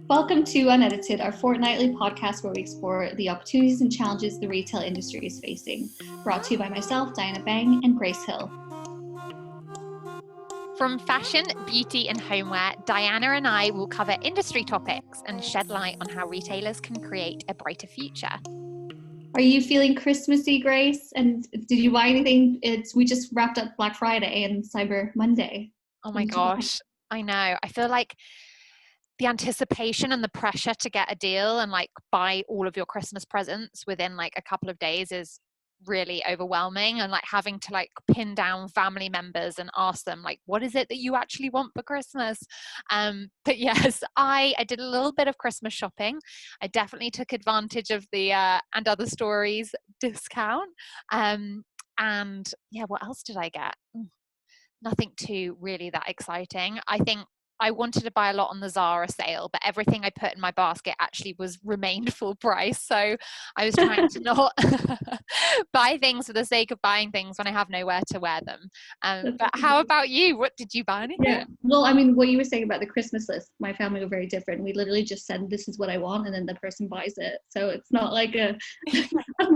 Welcome to Unedited, our fortnightly podcast where we explore the opportunities and challenges the retail industry is facing. Brought to you by myself, Diana Bang, and Grace Hill. From fashion, beauty, and homeware, Diana and I will cover industry topics and shed light on how retailers can create a brighter future. Are you feeling Christmassy, Grace? And did you buy anything? We just wrapped up Black Friday and Cyber Monday. Oh my gosh, I know. I feel like the anticipation and the pressure to get a deal and buy all of your Christmas presents within a couple of days is really overwhelming, and having to pin down family members and ask them what is it that you actually want for Christmas. But yes, I did a little bit of Christmas shopping. I definitely took advantage of the and other stories discount, and yeah, what else did I get? Nothing too really that exciting. I think I wanted to buy a lot on the ZARA sale, but everything I put in my basket actually remained full price. So I was trying to not buy things for the sake of buying things when I have nowhere to wear them. But how about you? What did you buy? Anything? Yeah, well, I mean, what you were saying about the Christmas list, my family were very different. We literally just said, this is what I want, and then the person buys it. So it's not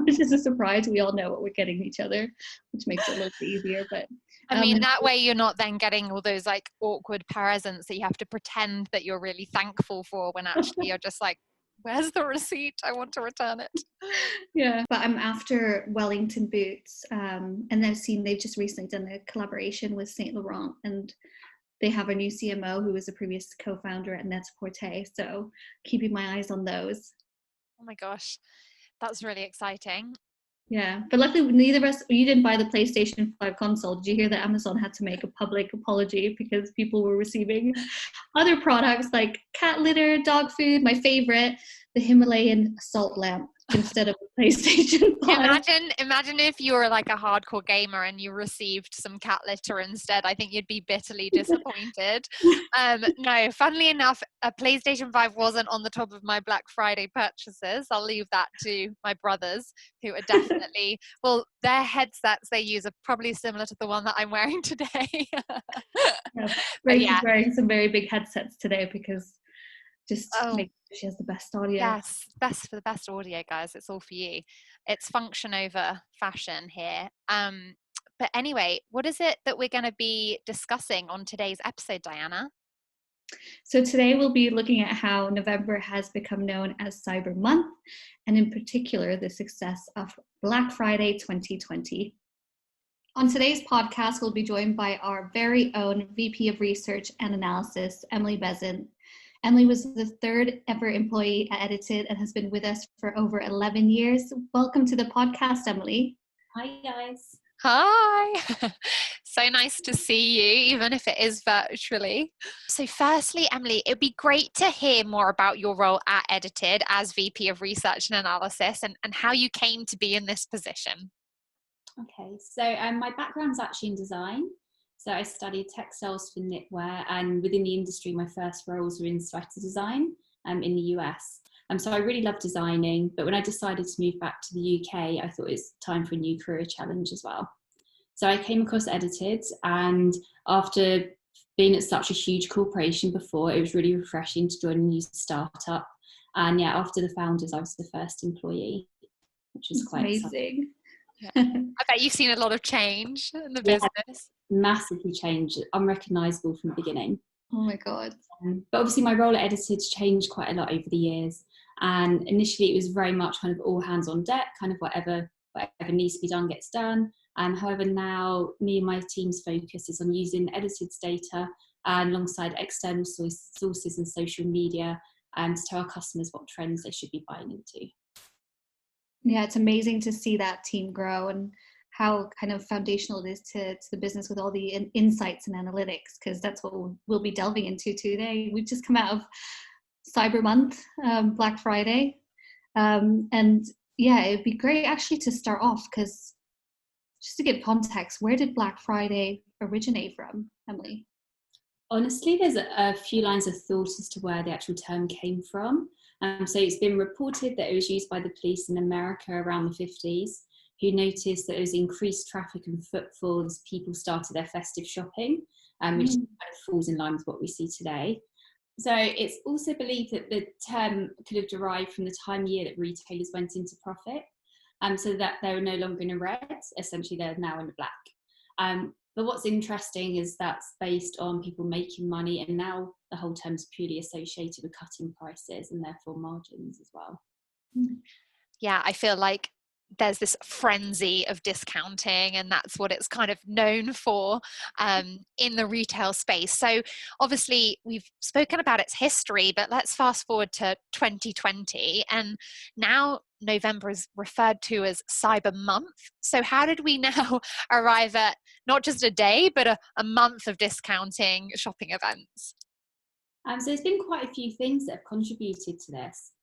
which is a surprise. We all know what we're getting each other, which makes it a little bit easier. But I mean, that way you're not then getting all those awkward presents that you have to pretend that you're really thankful for when actually you're just where's the receipt? I want to return it. Yeah, but I'm after Wellington boots, and I've seen they've just recently done a collaboration with Saint Laurent, and they have a new CMO who was a previous co-founder at Net-a-Porter, so keeping my eyes on those. Oh my gosh, that's really exciting. Yeah, but luckily neither of us, you didn't buy the PlayStation 5 console. Did you hear that Amazon had to make a public apology because people were receiving other products like cat litter, dog food, my favorite, the Himalayan salt lamp instead of a PlayStation 5. Imagine if you were a hardcore gamer and you received some cat litter instead. I think you'd be bitterly disappointed. No, funnily enough, a PlayStation 5 wasn't on the top of my Black Friday purchases. I'll leave that to my brothers, who are definitely, well, their headsets they use are probably similar to the one that I'm wearing today. Grace is wearing some very big headsets today because make sure she has the best audio. Yes, best for the best audio, guys. It's all for you. It's function over fashion here. But anyway, what is it that we're going to be discussing on today's episode, Diana? So today we'll be looking at how November has become known as Cyber Month, and in particular, the success of Black Friday 2020. On today's podcast, we'll be joined by our very own VP of Research and Analysis, Emily Bezzant. Emily was the third ever employee at Edited and has been with us for over 11 years. Welcome to the podcast, Emily. Hi, guys. Hi. So nice to see you, even if it is virtually. So firstly, Emily, it'd be great to hear more about your role at Edited as VP of Research and Analysis and how you came to be in this position. Okay, so my background's actually in design. So I studied textiles for knitwear, and within the industry, my first roles were in sweater design in the US. So I really love designing, but when I decided to move back to the UK, I thought it was time for a new career challenge as well. So I came across Edited, and after being at such a huge corporation before, it was really refreshing to join a new startup. And yeah, after the founders, I was the first employee, which was quite amazing. Yeah. I bet you've seen a lot of change in the business. Yeah, massively changed, unrecognisable from the beginning. Oh my God. But obviously my role at Edited changed quite a lot over the years. And initially it was very much kind of all hands on deck, kind of whatever needs to be done gets done. However, now me and my team's focus is on using Edited's data alongside external sources and social media to tell our customers what trends they should be buying into. Yeah, it's amazing to see that team grow and how kind of foundational it is to the business with all the insights and analytics, because that's what we'll be delving into today. We've just come out of Cyber Month, Black Friday. And yeah, it'd be great actually to start off, because just to give context, where did Black Friday originate from, Emily? Honestly, there's a few lines of thought as to where the actual term came from. So it's been reported that it was used by the police in America around the 50s, who noticed that there was increased traffic and footfall as people started their festive shopping, which kind of falls in line with what we see today. So it's also believed that the term could have derived from the time of year that retailers went into profit, so that they were no longer in the red, essentially they're now in the black. But what's interesting is that's based on people making money, and now the whole term is purely associated with cutting prices and therefore margins as well. Yeah, I feel like there's this frenzy of discounting, and that's what it's kind of known for in the retail space. So obviously we've spoken about its history, but let's fast forward to 2020, and now November is referred to as Cyber Month. So how did we now arrive at not just a day, but a month of discounting shopping events? So there's been quite a few things that have contributed to this.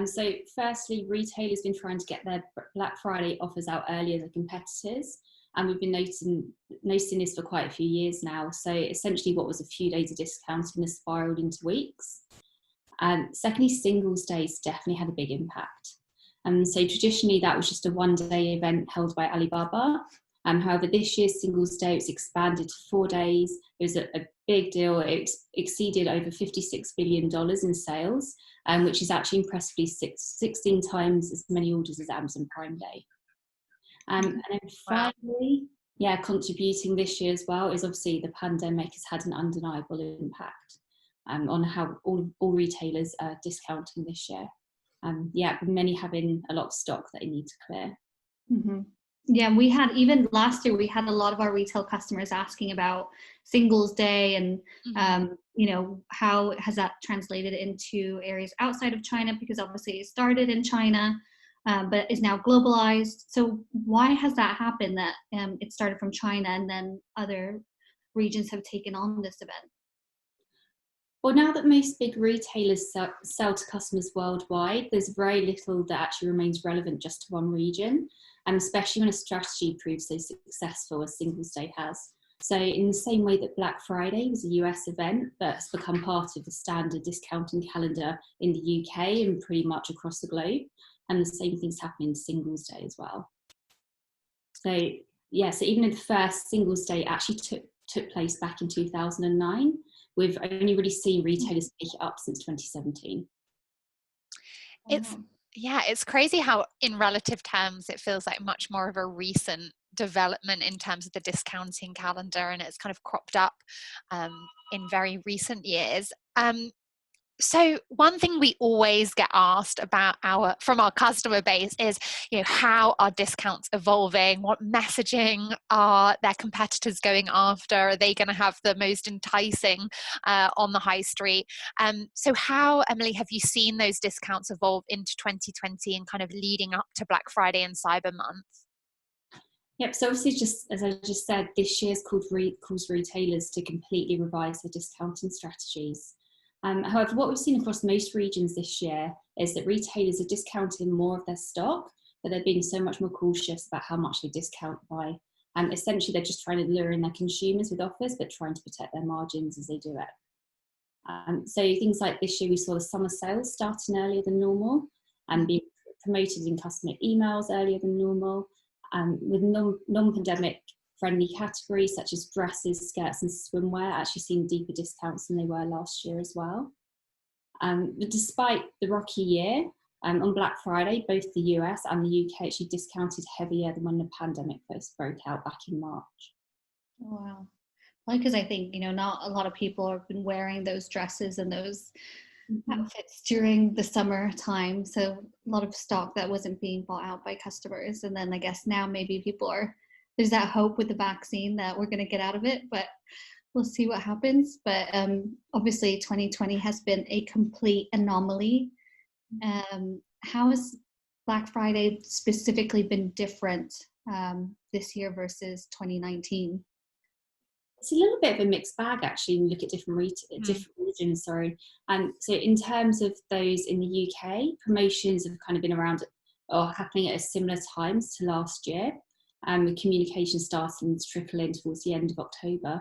So firstly, retailers have been trying to get their Black Friday offers out earlier than competitors. And we've been noticing this for quite a few years now. So essentially what was a few days of discounting has spiraled into weeks. Secondly, Singles Days definitely had a big impact. So traditionally that was just a one-day event held by Alibaba. However, this year's Singles Day was expanded to 4 days. It was a big deal. It exceeded over $56 billion in sales, which is actually impressively 16 times as many orders as Amazon Prime Day. And then finally, contributing this year as well is obviously the pandemic has had an undeniable impact on how all retailers are discounting this year. Many having a lot of stock that they need to clear. Mm-hmm. Yeah, we had, even last year, we had a lot of our retail customers asking about Singles Day and, how has that translated into areas outside of China, because obviously it started in China, but is now globalized. So why has that happened, that it started from China and then other regions have taken on this event? Well, now that most big retailers sell to customers worldwide, there's very little that actually remains relevant just to one region, and especially when a strategy proves so successful as Singles Day has. So in the same way that Black Friday was a US event that's become part of the standard discounting calendar in the UK and pretty much across the globe, and the same thing's happening in Singles Day as well. So even if the first Singles Day actually took place back in 2009, we've only really seen retailers take it up since 2017. It's crazy how in relative terms it feels like much more of a recent development in terms of the discounting calendar, and it's kind of cropped up in very recent years. So one thing we always get asked about from our customer base is, how are discounts evolving? What messaging are their competitors going after? Are they going to have the most enticing on the high street? So how, Emily, have you seen those discounts evolve into 2020 and kind of leading up to Black Friday and Cyber Month? Yep, so obviously, just as I just said, this year's calls retailers to completely revise their discounting strategies. However, what we've seen across most regions this year is that retailers are discounting more of their stock, but they're being so much more cautious about how much they discount by. Essentially, they're just trying to lure in their consumers with offers, but trying to protect their margins as they do it. So things like this year, we saw the summer sales starting earlier than normal and being promoted in customer emails earlier than normal, with non-pandemic friendly categories such as dresses, skirts and swimwear actually seeing deeper discounts than they were last year as well. But despite the rocky year, on Black Friday, both the US and the UK actually discounted heavier than when the pandemic first broke out back in March. Oh, wow. Well, because I think, not a lot of people have been wearing those dresses and those outfits during the summer time. So a lot of stock that wasn't being bought out by customers. And then I guess now maybe there's that hope with the vaccine that we're going to get out of it, but we'll see what happens. But obviously 2020 has been a complete anomaly. How has Black Friday specifically been different this year versus 2019? It's a little bit of a mixed bag, actually, when you look at different regions. So in terms of those in the UK, promotions have kind of been around or happening at a similar times to last year, with communication starting to trickle in towards the end of October.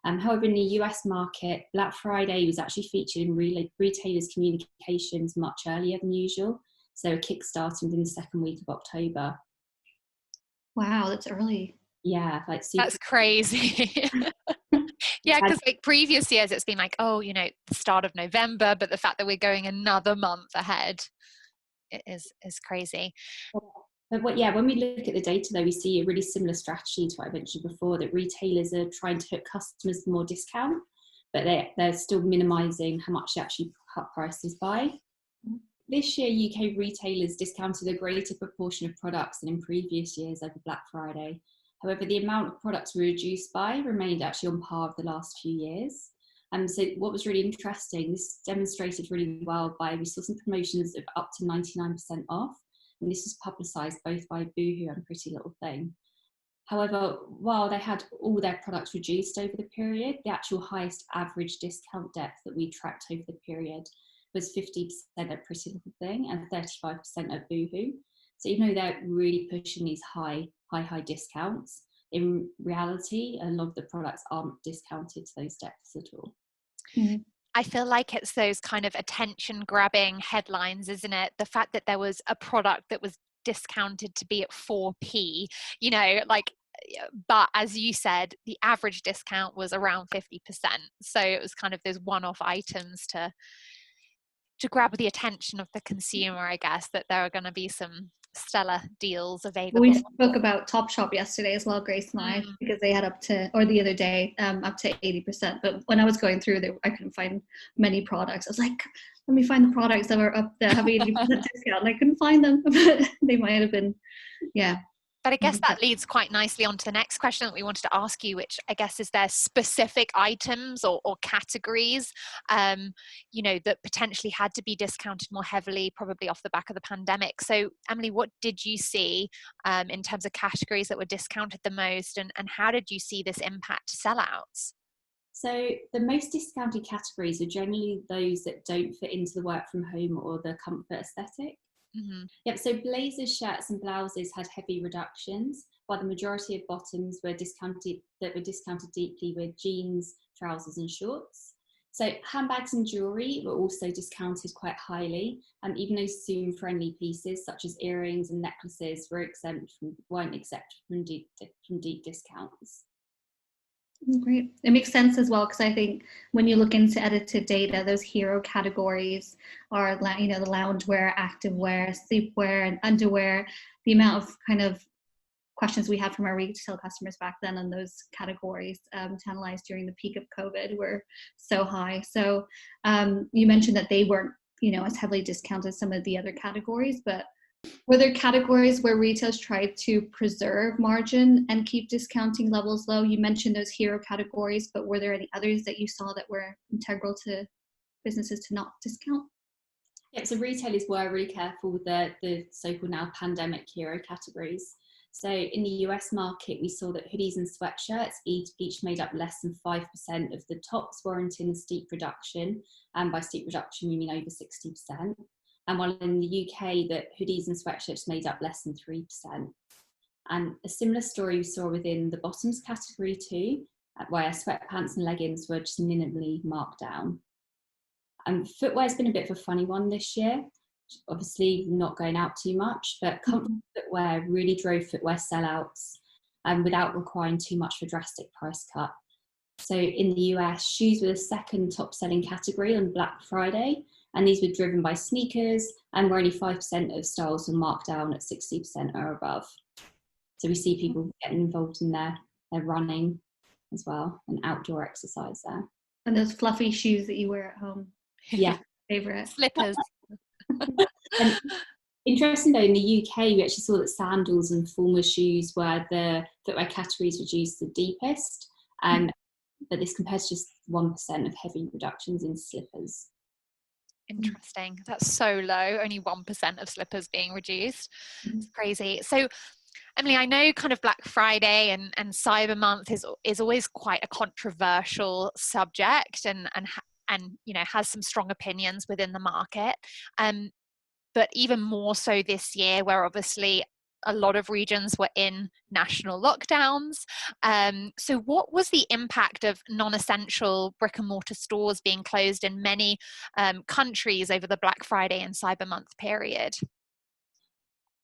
However, in the US market, Black Friday was actually featured in retailers' communications much earlier than usual. So kick-starting within the second week of October. Wow, that's early. Yeah, that's crazy. Yeah, because like previous years it's been like, oh, the start of November, but the fact that we're going another month ahead is crazy. But when we look at the data though, we see a really similar strategy to what I mentioned before, that retailers are trying to hook customers for more discount, but they're still minimising how much they actually cut prices by. This year, UK retailers discounted a greater proportion of products than in previous years over Black Friday. However, the amount of products we reduced by remained actually on par with the last few years. So what was really interesting, this demonstrated really well we saw some promotions of up to 99% off, and this was publicised both by Boohoo and Pretty Little Thing. However, while they had all their products reduced over the period, the actual highest average discount depth that we tracked over the period was 50% at Pretty Little Thing and 35% at Boohoo. So even though they're really pushing these high discounts, in reality, a lot of the products aren't discounted to those depths at all. Mm-hmm. I feel like it's those kind of attention grabbing headlines, isn't it? The fact that there was a product that was discounted to be at 4p, but as you said, the average discount was around 50%. So it was kind of those one-off items to grab the attention of the consumer, I guess, that there are going to be some stellar deals available. We spoke about Topshop yesterday as well, Grace and I, because they had or the other day, up to 80%. But when I was going through there, I couldn't find many products. I was like, let me find the products that are up there, have 80% discount. And I couldn't find them, but they might have been, yeah. But I guess that leads quite nicely on to the next question that we wanted to ask you, which I guess is there specific items or categories, that potentially had to be discounted more heavily, probably off the back of the pandemic. So Emily, what did you see in terms of categories that were discounted the most, and how did you see this impact sellouts? So the most discounted categories are generally those that don't fit into the work from home or the comfort aesthetic. Mm-hmm. Yep, so blazers, shirts and blouses had heavy reductions, while the majority of bottoms were discounted deeply with jeans, trousers and shorts. So handbags and jewellery were also discounted quite highly, and even those zoom-friendly pieces such as earrings and necklaces weren't exempt from deep discounts. Great. It makes sense as well, because I think when you look into edited data, those hero categories are, the loungewear, activewear, sleepwear, and underwear. The amount of kind of questions we had from our retail customers back then on those categories to analyze during the peak of COVID were so high. So you mentioned that they weren't, as heavily discounted as some of the other categories, but were there categories where retailers tried to preserve margin and keep discounting levels low? You mentioned those hero categories, but were there any others that you saw that were integral to businesses to not discount? Yeah, so retailers were really careful with the so-called now pandemic hero categories. So in the US market, we saw that hoodies and sweatshirts each made up less than 5% of the tops warranting a steep reduction. And by steep reduction, you mean over 60%. And while in the UK, that hoodies and sweatshirts made up less than 3%. And a similar story we saw within the bottoms category too, where sweatpants and leggings were just minimally marked down. And footwear's been a bit of a funny one this year, obviously not going out too much, but comfort footwear really drove footwear sellouts without requiring too much of a drastic price cut. So in the US, shoes were the second top selling category on Black Friday, and these were driven by sneakers, and where only 5% of styles were marked down at 60% or above. So we see people getting involved in their running as well, and outdoor exercise there. And those fluffy shoes that you wear at home. Yeah. Favorite. Slippers. And interesting though, in the UK, we actually saw that sandals and formal shoes were the footwear categories reduced the deepest, but this compares to just 1% of heavy reductions in slippers. Interesting. That's so low, only 1% of slippers being reduced. It's crazy. So Emily, I know kind of Black Friday and Cyber Month is always quite a controversial subject and has some strong opinions within the market. But even more so this year, where obviously a lot of regions were in national lockdowns. So what was the impact of non-essential brick and mortar stores being closed in many countries over the Black Friday and Cyber Month period?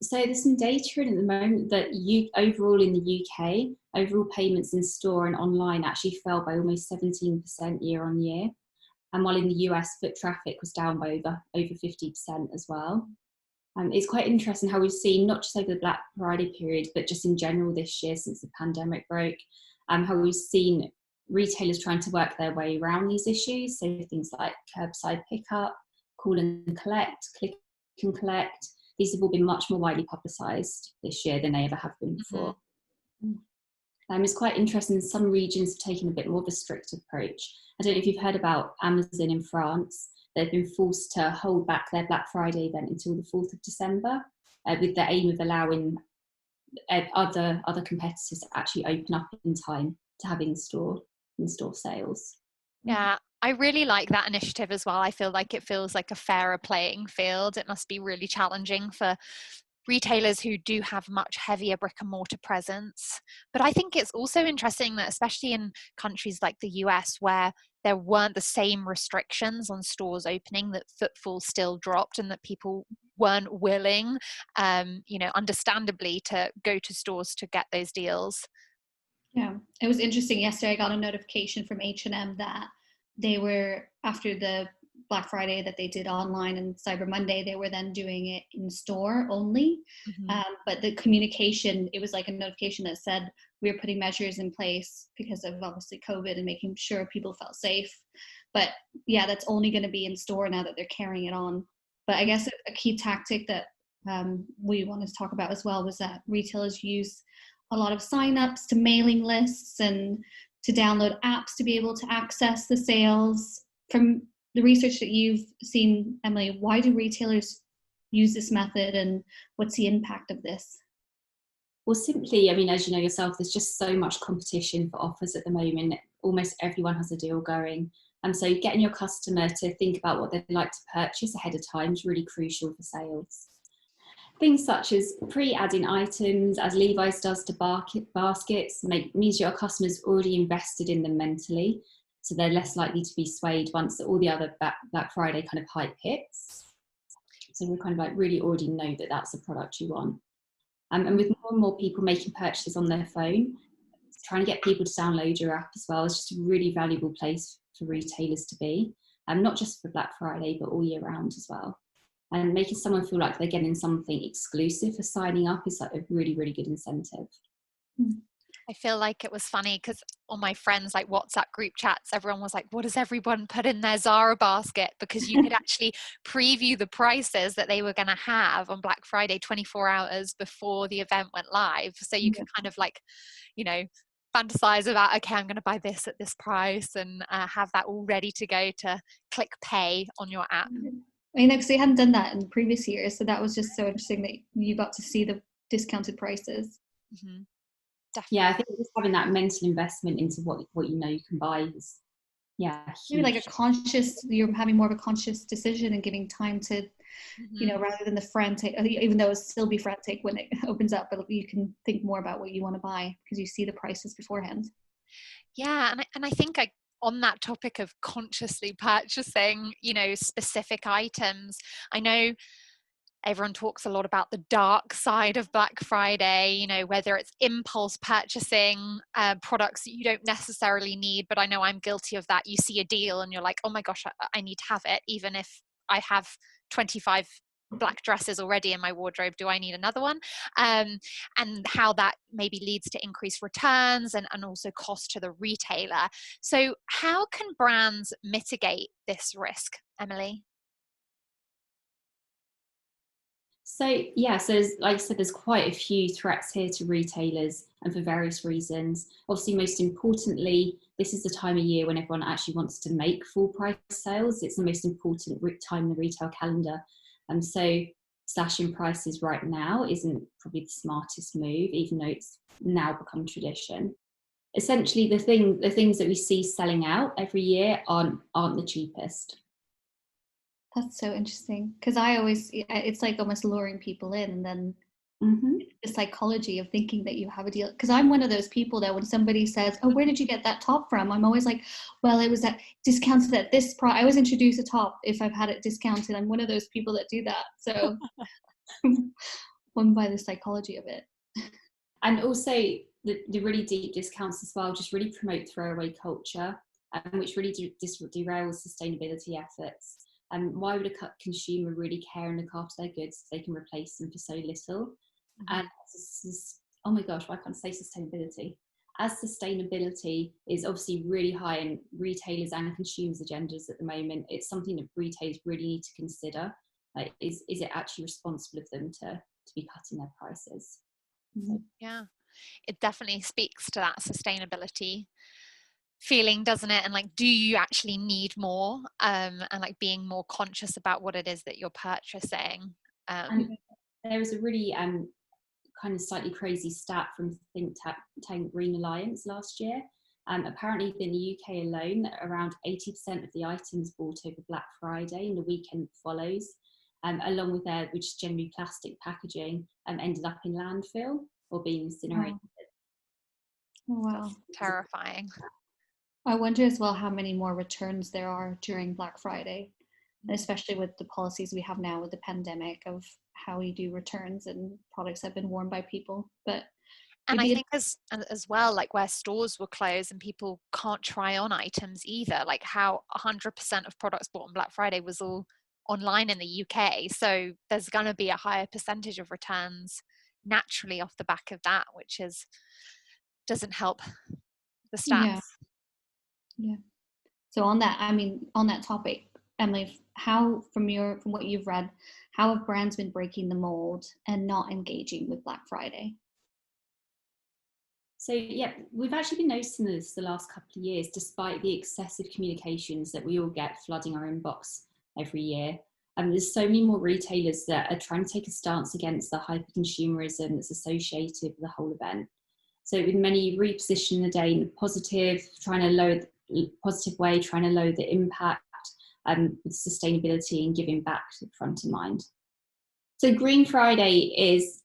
So there's some data in at the moment that overall in the UK, overall payments in store and online actually fell by almost 17% year on year. And while in the US, foot traffic was down by over 50% as well. It's quite interesting how we've seen, not just over the Black Friday period, but just in general this year since the pandemic broke, how we've seen retailers trying to work their way around these issues. So things like curbside pickup, call and collect, click and collect. These have all been much more widely publicised this year than they ever have been before. It's quite interesting. Some regions have taken a bit more of a strict approach. I don't know if you've heard about Amazon in France. They've been forced to hold back their Black Friday event until the 4th of December, with the aim of allowing other competitors to actually open up in time to have in-store sales. Yeah, I really like that initiative as well. I feel like it feels like a fairer playing field. It must be really challenging for retailers who do have much heavier brick and mortar presence. But I think it's also interesting that especially in countries like the US, where there weren't the same restrictions on stores opening, that footfall still dropped and that people weren't willing, understandably, to go to stores to get those deals. Yeah, it was interesting. Yesterday I got a notification from H&M that they were, after the Black Friday that they did online and Cyber Monday, they were then doing it in store only. But the communication, it was like a notification that said, we're putting measures in place because of obviously COVID and making sure people felt safe. But yeah, that's only going to be in store now that they're carrying it on. But I guess a key tactic that we wanted to talk about as well was that retailers use a lot of sign-ups to mailing lists and to download apps to be able to access the sales. From the research that you've seen, Emily, why do retailers use this method and what's the impact of this? Well, simply, I mean, as you know yourself, there's just so much competition for offers at the moment. Almost everyone has a deal going. And so getting your customer to think about what they'd like to purchase ahead of time is really crucial for sales. Things such as pre-adding items, as Levi's does to baskets, means your customer's already invested in them mentally, so they're less likely to be swayed once all the other Black Friday kind of hype hits. So we're kind of like really already know that that's the product you want. And with more and more people making purchases on their phone, trying to get people to download your app as well is just a really valuable place for retailers to be, not just for Black Friday, but all year round as well. And making someone feel like they're getting something exclusive for signing up is like a really, really good incentive. I feel like it was funny because on my friends' like WhatsApp group chats, everyone was like, what does everyone put in their ZARA basket? Because you could actually preview the prices that they were going to have on Black Friday 24 hours before the event went live. So you could kind of like, fantasize about, okay, I'm going to buy this at this price and have that all ready to go to click pay on your app. I know, because they hadn't done that in previous years. So that was just so interesting that you got to see the discounted prices. Definitely. Yeah, I think just having that mental investment into what you know you can buy is, maybe like you're having more of a conscious decision and giving time to, rather than the frantic, even though it'll still be frantic when it opens up, but you can think more about what you want to buy because you see the prices beforehand. Yeah, and I think on that topic of consciously purchasing, specific items, I know everyone talks a lot about the dark side of Black Friday, whether it's impulse purchasing products that you don't necessarily need, but I know I'm guilty of that. You see a deal and you're like, oh my gosh, I need to have it, even if I have 25 black dresses already in my wardrobe. Do I need another one? And how that maybe leads to increased returns and also cost to the retailer. So how can brands mitigate this risk, Emily? So like I said, there's quite a few threats here to retailers, and for various reasons. Obviously, most importantly, this is the time of year when everyone actually wants to make full price sales. It's the most important time in the retail calendar. And so slashing prices right now isn't probably the smartest move, even though it's now become tradition. Essentially, the things that we see selling out every year aren't the cheapest. That's so interesting, because it's like almost luring people in, and then the psychology of thinking that you have a deal. Because I'm one of those people that when somebody says, oh, where did you get that top from? I'm always like, well, it was discounted at this price. I always introduce a top if I've had it discounted. I'm one of those people that do that. So won by the psychology of it. And also the really deep discounts as well just really promote throwaway culture, which really derails sustainability efforts. Why would a consumer really care and look after their goods if they can replace them for so little? And oh my gosh, why can't I say sustainability? As sustainability is obviously really high in retailers and consumers' agendas at the moment, it's something that retailers really need to consider. Like, is it actually responsible of them to be cutting their prices? So. Yeah, it definitely speaks to that sustainability feeling, doesn't it? And like, do you actually need more? And like being more conscious about what it is that you're purchasing. And there was a really kind of slightly crazy stat from think tank Green Alliance last year. Apparently in the UK alone, around 80% of the items bought over Black Friday and the weekend that follows, along with their, which is generally plastic packaging, ended up in landfill or being incinerated. Oh, wow. Terrifying. I wonder as well how many more returns there are during Black Friday, especially with the policies we have now with the pandemic of how we do returns and products have been worn by people. But and I think as well, like where stores were closed and people can't try on items either, like how 100% of products bought on Black Friday was all online in the UK. So there's going to be a higher percentage of returns naturally off the back of that, which doesn't help the stats. Yeah. So on that topic, Emily, how from what you've read, how have brands been breaking the mold and not engaging with Black Friday? So yeah, we've actually been noticing this the last couple of years, despite the excessive communications that we all get flooding our inbox every year. There's so many more retailers that are trying to take a stance against the hyper-consumerism that's associated with the whole event. So with many repositioning the day in a positive, trying to lower the positive way, trying to lower the impact with sustainability and giving back to the front of mind. So Green Friday is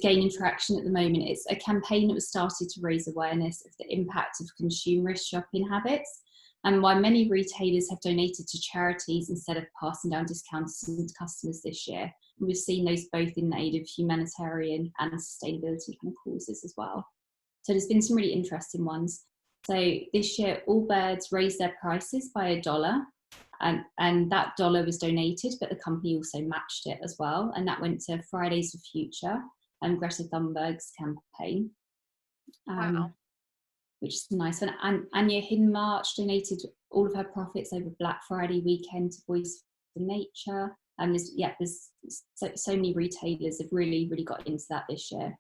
gaining traction at the moment. It's a campaign that was started to raise awareness of the impact of consumerist shopping habits, and why many retailers have donated to charities instead of passing down discounts to customers this year. And we've seen those both in aid of humanitarian and sustainability kind of causes as well. So there's been some really interesting ones. So this year, Allbirds raised their prices by $1, and that dollar was donated, but the company also matched it as well, and that went to Fridays for Future and Greta Thunberg's campaign. Wow. Which is nice. And Anya Hindmarch donated all of her profits over Black Friday weekend to Voice for Nature. And there's so many retailers have really got into that this year.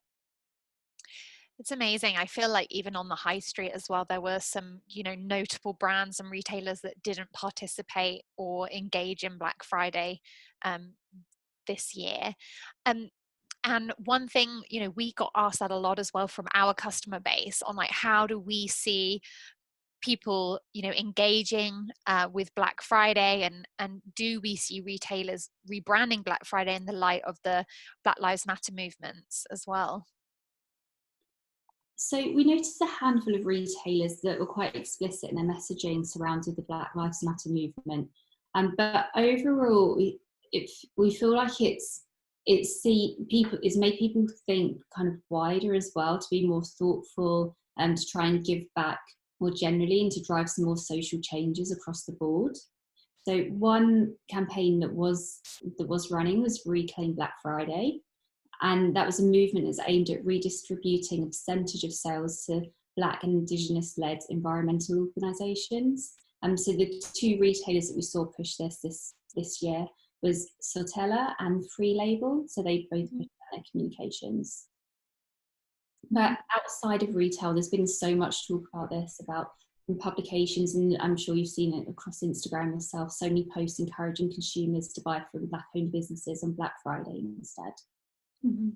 It's amazing. I feel like even on the high street as well, there were some, notable brands and retailers that didn't participate or engage in Black Friday this year. And one thing, we got asked that a lot as well from our customer base on like, how do we see people, engaging with Black Friday, and do we see retailers rebranding Black Friday in the light of the Black Lives Matter movements as well? So we noticed a handful of retailers that were quite explicit in their messaging surrounding the Black Lives Matter movement. But overall, we feel like it's made people think kind of wider as well, to be more thoughtful and to try and give back more generally and to drive some more social changes across the board. So one campaign that was running was Reclaim Black Friday. And that was a movement that's aimed at redistributing a percentage of sales to Black and Indigenous-led environmental organisations. So the two retailers that we saw push this year was Sotella and Free Label. So they both pushed their communications. But outside of retail, there's been so much talk about this, about publications, and I'm sure you've seen it across Instagram yourself, so many posts encouraging consumers to buy from Black-owned businesses on Black Friday instead. Mm-hmm.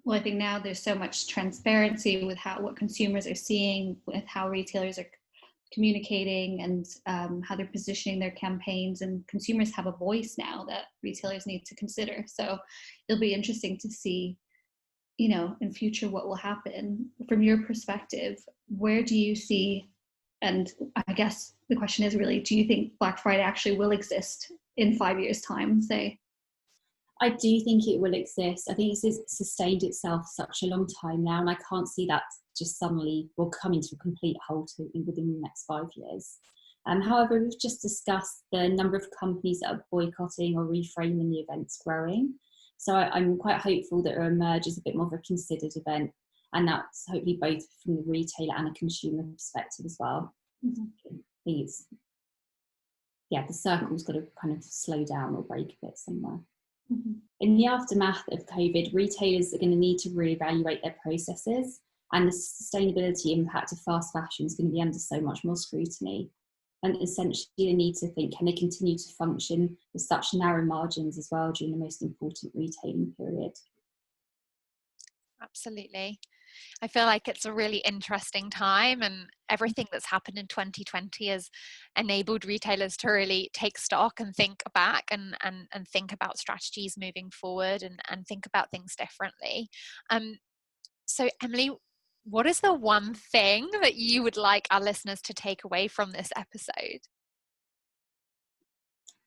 Well, I think now there's so much transparency with what consumers are seeing, with how retailers are communicating and how they're positioning their campaigns, and consumers have a voice now that retailers need to consider. So it'll be interesting to see, in future what will happen. From your perspective, where do you see, and I guess the question is really, do you think Black Friday actually will exist in 5 years' time, say? I do think it will exist. I think it's sustained itself such a long time now, and I can't see that just suddenly will come into a complete halt within the next 5 years. However, we've just discussed the number of companies that are boycotting or reframing the events growing. So I'm quite hopeful that it will emerge as a bit more of a considered event, and that's hopefully both from the retailer and a consumer perspective as well. Mm-hmm. I think it's, the circle's got to kind of slow down or break a bit somewhere. Mm-hmm. In the aftermath of COVID, retailers are going to need to reevaluate their processes, and the sustainability impact of fast fashion is going to be under so much more scrutiny. And essentially they need to think, can they continue to function with such narrow margins as well during the most important retailing period? Absolutely. I feel like it's a really interesting time, and everything that's happened in 2020 has enabled retailers to really take stock and think back and think about strategies moving forward and think about things differently. So Emily, what is the one thing that you would like our listeners to take away from this episode?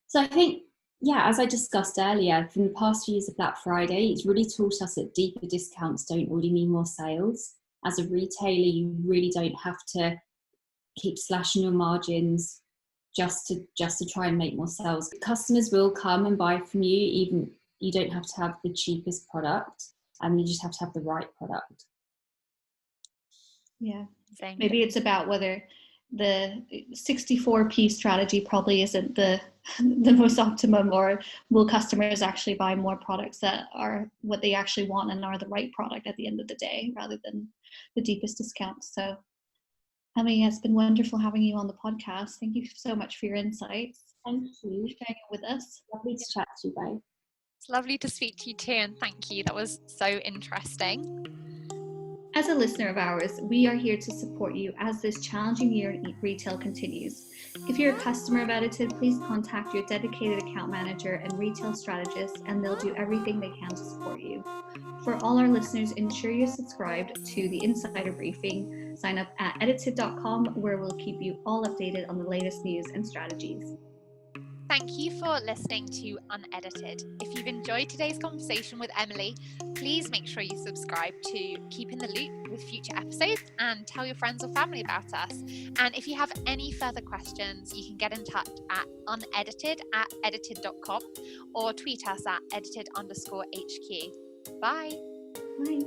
So I think, as I discussed earlier, from the past few years of Black Friday, it's really taught us that deeper discounts don't already mean more sales. As a retailer, you really don't have to keep slashing your margins just to try and make more sales. Customers will come and buy from you, even you don't have to have the cheapest product, and you just have to have the right product. Yeah, maybe it's about whether the 64p strategy probably isn't the most optimum, or will customers actually buy more products that are what they actually want and are the right product at the end of the day, rather than the deepest discount. So Emily, it's been wonderful having you on the podcast. Thank you so much for your insights. Thank you for sharing it with us. Lovely to chat to you both. It's lovely to speak to you too, and thank you. That was so interesting. As a listener of ours, we are here to support you as this challenging year in retail continues. If you're a customer of Edited, please contact your dedicated account manager and retail strategist, and they'll do everything they can to support you. For all our listeners, ensure you're subscribed to the Insider Briefing. Sign up at edited.com, where we'll keep you all updated on the latest news and strategies. Thank you for listening to Unedited. If you've enjoyed today's conversation with Emily, please make sure you subscribe to keep in the loop with future episodes and tell your friends or family about us. And if you have any further questions, you can get in touch at unedited@edited.com or tweet us at edited_HQ. Bye. Bye.